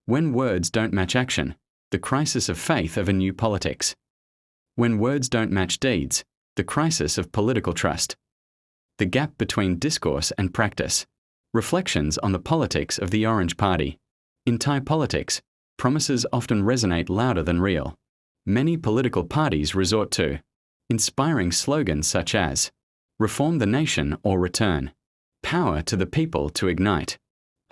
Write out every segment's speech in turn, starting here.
When words don't match action, the crisis of faith of a new politics. When words don't match deeds, the crisis of political trust. The gap between discourse and practice. Reflections on the politics of the Orange Party. In Thai politics, promises often resonate louder than real. Many political parties resort to inspiring slogans such as "Reform the nation or return," "Power to the people to ignite,"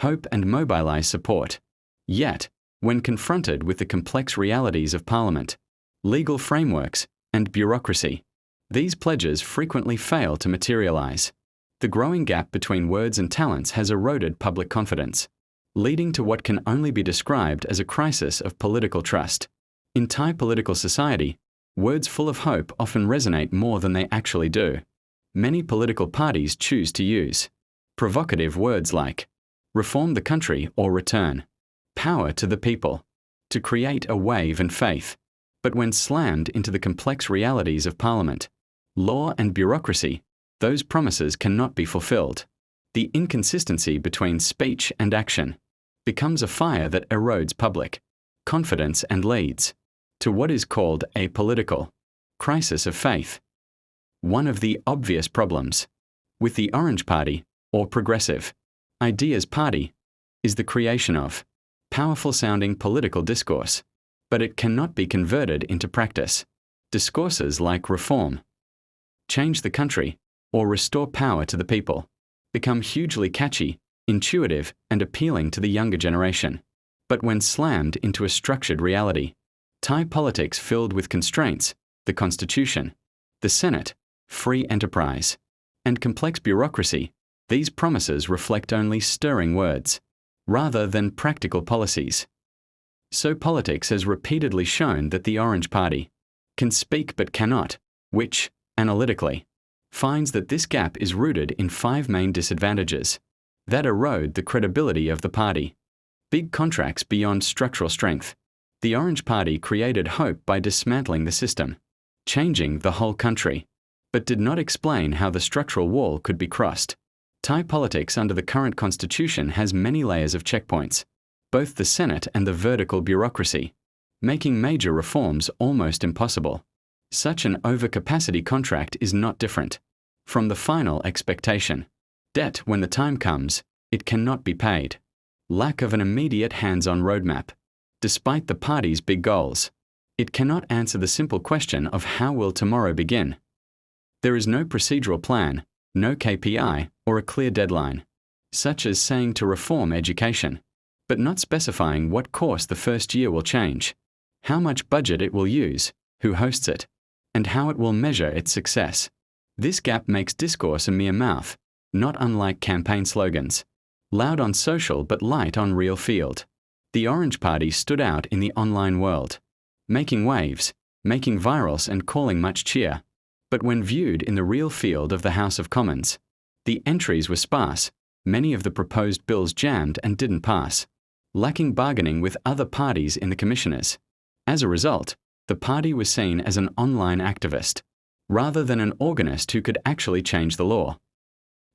"Hope and mobilize support." Yet, when confronted with the complex realities of Parliament, legal frameworks, and bureaucracy, these pledges frequently fail to materialize. The growing gap between words and talents has eroded public confidence, leading to what can only be described as a crisis of political trust. In Thai political society, words full of hope often resonate more than they actually do. Many political parties choose to use provocative words like "reform the country or return," "power to the people," to create a wave and faith. But when slammed into the complex realities of Parliament, law and bureaucracy, those promises cannot be fulfilled. The inconsistency between speech and action becomes a fire that erodes public confidence and leads to what is called a political crisis of faith. One of the obvious problems with the Orange Party, or Progressive Ideas Party, is the creation of powerful-sounding political discourse, but it cannot be converted into practice. Discourses like reform, change the country, or restore power to the people become hugely catchy, intuitive, and appealing to the younger generation. But when slammed into a structured reality, Thai politics filled with constraints, the Constitution, the Senate, free enterprise, and complex bureaucracy, these promises reflect only stirring words, rather than practical policies. So politics has repeatedly shown that the Orange Party can speak but cannot, which, analytically, finds that this gap is rooted in 5 main disadvantages that erode the credibility of the party. Big contracts beyond structural strength. The Orange Party created hope by dismantling the system, changing the whole country, but did not explain how the structural wall could be crossed. Thai politics under the current constitution has many layers of checkpoints, both the Senate and the vertical bureaucracy, making major reforms almost impossible. Such an overcapacity contract is not different from the final expectation. Debt when the time comes, it cannot be paid. Lack of an immediate hands-on roadmap. Despite the party's big goals, it cannot answer the simple question of how will tomorrow begin. There is no procedural plan, no KPI, or a clear deadline, such as saying to reform education, but not specifying what course the first year will change, how much budget it will use, who hosts it, and how it will measure its success. This gap makes discourse a mere mouth, not unlike campaign slogans, loud on social but light on real field. The Orange Party stood out in the online world, making waves, making virals and calling much cheer. But when viewed in the real field of the House of Commons, the entries were sparse, many of the proposed bills jammed and didn't pass, lacking bargaining with other parties in the commissioners. As a result, the party was seen as an online activist, rather than an organist who could actually change the law.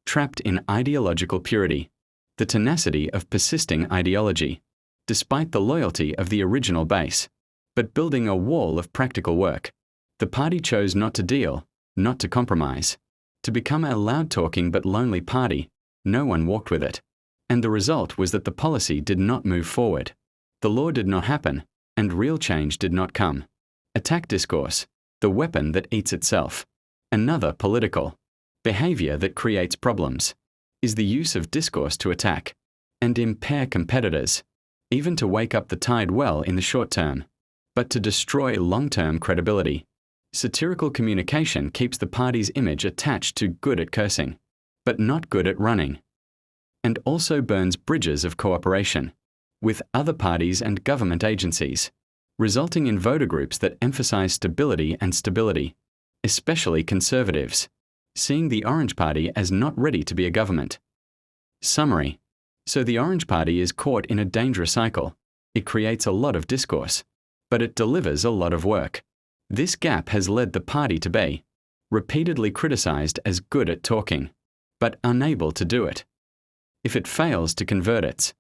Trapped in ideological purity, the tenacity of persisting ideology, despite the loyalty of the original base, but building a wall of practical work. The party chose not to deal, not to compromise, to become a loud-talking but lonely party. No one walked with it. And the result was that the policy did not move forward. The law did not happen, and real change did not come. Attack discourse, the weapon that eats itself. Another political behavior that creates problems is the use of discourse to attack and impair competitors, even to wake up the tide well in the short term, but to destroy long-term credibility. Satirical communication keeps the party's image attached to good at cursing, but not good at running, and also burns bridges of cooperation with other parties and government agencies, resulting in voter groups that emphasize stability, especially conservatives, seeing the Orange Party as not ready to be a government. Summary. So the Orange Party is caught in a dangerous cycle. It creates a lot of discourse, but it delivers a lot of work. This gap has led the party to be repeatedly criticized as good at talking, but unable to do it. If it fails to convert its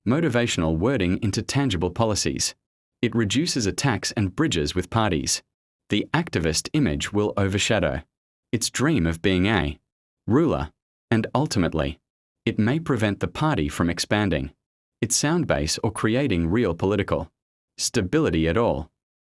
motivational wording into tangible policies. It reduces attacks and bridges with parties. The activist image will overshadow its dream of being a ruler, and ultimately, it may prevent the party from expanding its sound base or creating real political stability at all.